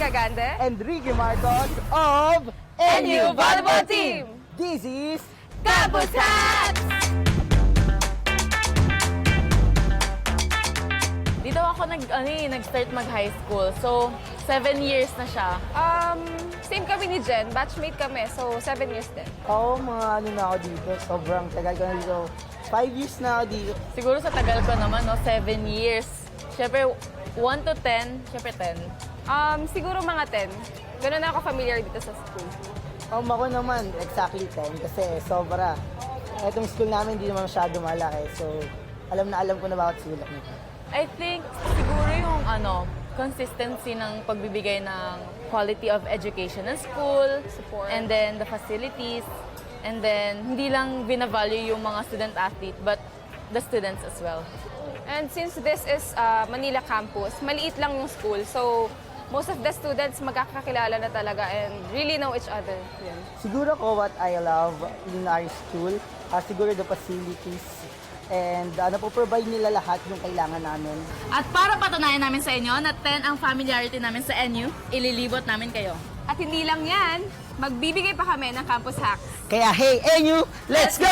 Agande and Ricky Marcos of NU Volleyball Team. This is Campus Hacks! Dito ako nag-start mag-high school. So, 7 years na siya. Same kami ni Jen, batchmate kami, so 7 years din. ako, mga ano na ako dito. Sobrang tagal ko na dito. 5 years na ako dito. Siguro sa tagal ko naman, 7 years. Siyempre, 1 to 10, siyempre 10. Siguro mga 10. Ganun na ako familiar dito sa school. Ako naman, exactly 10 kasi sobra. Itong school namin hindi naman masyado malaki. So, alam ko na bakit sulak nito. I think siguro yung consistency ng pagbibigay ng quality of education ng school, Support. and then the facilities, and then hindi lang binavalue yung mga student-athlete, but the students as well. And since this is Manila campus, maliit lang yung school. So, most of the students magkakakilala na talaga and really know each other. Yun. Siguro ko what I love in our school, siguro the facilities and napoprovide nila lahat yung kailangan namin. At para patunayan namin sa inyo na 10 ang familiarity namin sa NU, ililibot namin kayo. At hindi lang yan, magbibigay pa kami ng campus hacks. Kaya hey, NU, let's go!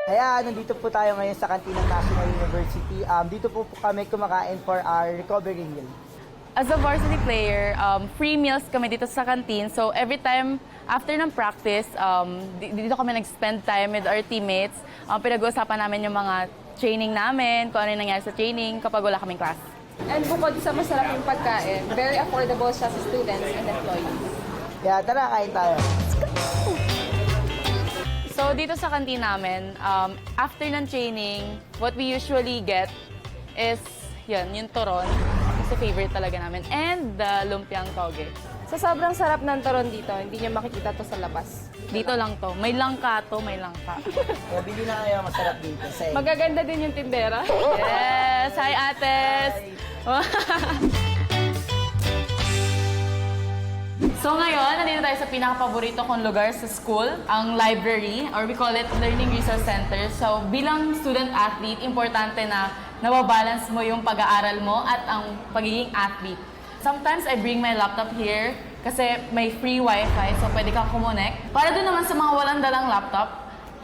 Kaya nandito po tayo ngayon sa kantin ng National University. Dito po kami kumakain for our recovery meal. As a varsity player, free meals kami dito sa canteen. So every time after ng practice, dito kami nag-spend time with our teammates. Pinag-uusapan namin yung mga training namin, kung ano yung nangyari sa training kapag wala kaming class. And bukod sa masarap yung pagkain, very affordable siya sa students and employees. Kaya tara, kain tayo. So dito sa canteen namin, after ng training, what we usually get is yung turon. Kasi favorite talaga namin. And the lumpiang toge. So sobrang sarap ng turon dito, hindi niyo makikita to sa labas. Dito lang to. May langka to, may langka. Kaya bili na kayo masarap dito. Sa Magaganda din yung tindera. Yes! Hi, ates! So ngayon, nandito tayo sa pinaka-paborito kong lugar sa school, ang library, or we call it Learning Resource Center. So bilang student-athlete, importante na nababalance mo yung pag-aaral mo at ang pagiging athlete. Sometimes I bring my laptop here kasi may free wifi, so pwede kang kumonek. Para doon naman sa mga walang dalang laptop,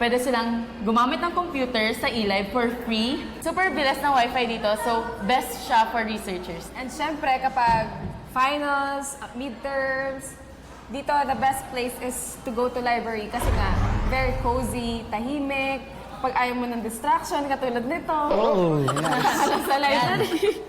pwede silang gumamit ng computer sa eLive for free. Super bilis ng wifi dito, so best siya for researchers. And syempre, kapag finals, midterms, dito the best place is to go to library kasi nga, very cozy, tahimik. Pag ayaw mo ng distraction, katulad nito. Oh, nice. Sa library.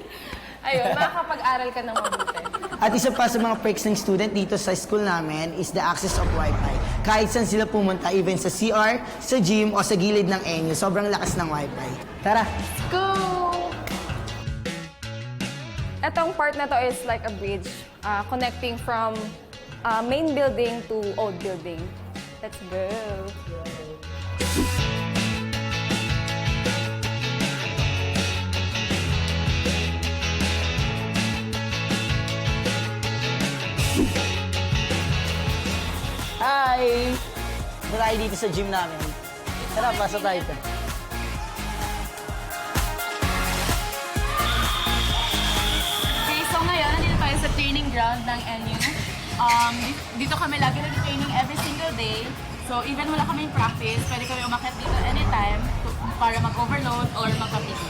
Ayun, makakapag-aral ka ng mabuti. At isa pa sa mga perks ng student dito sa school namin is the access of Wi-Fi. Kahit saan sila pumunta, even sa CR, sa gym, o sa gilid ng NU, sobrang lakas ng Wi-Fi. Tara! Go! Etong part na to is like a bridge connecting from main building to old building. Let's go! Hi! Ito tayo dito sa gym namin. Tara, pasok tayo ito. Okay, so ngayon, nandito tayo sa training ground ng NU. Dito kami lagi nag-training every single day. So even wala kaming practice, pwede kami umakyat dito anytime para mag-overload or magpa-PT.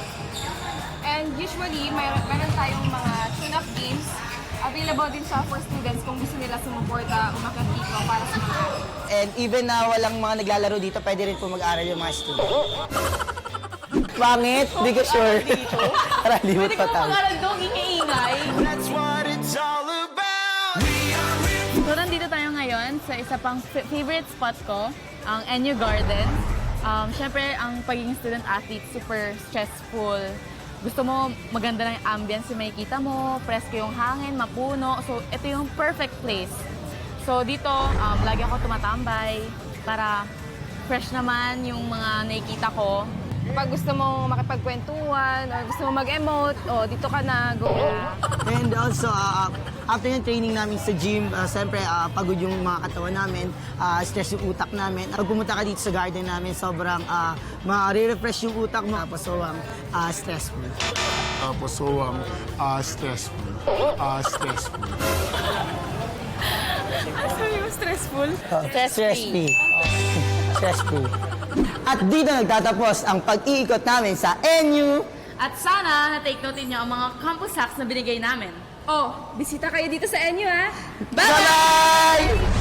And usually, meron tayong mga tune-up games. Available din siya for students kung gusto nila sumuporta, umakyat dito para sa mga. And even na walang mga naglalaro dito, pwede rin po mag-aral yung mga student. Pangit? Hindi ko sure. Tara, limot Pwede pa ka tayo. mag-aral doon, ingay-ingay. That's what it's all about. We are So nandito tayo ngayon sa isa pang favorite spot ko, ang NU Garden. Siyempre, ang pagiging student-athlete, super stressful. Gusto mo maganda ng ambience yung makikita mo, presko yung hangin, mapuno. So, ito yung perfect place. So, dito, lagi ako tumatambay para fresh naman yung mga nakikita ko. Kapag gusto mong makipagkwentuhan or gusto mong mag-emote, dito ka na, go. And also, after yung training namin sa gym, siyempre pagod yung mga katawan namin, stress yung utak namin. Pag pumunta ka dito sa garden namin, sobrang ma-refresh yung utak mo. Tapos stressful. Tapos stressful. Stressful. Sabi mo, stressful? Stress-free. Stress-free. At dito nagtatapos ang pag-iikot namin sa NU. At sana na-take note niyo ang mga campus hacks na binigay namin. Bisita kayo dito sa NU, ha? Bye-bye!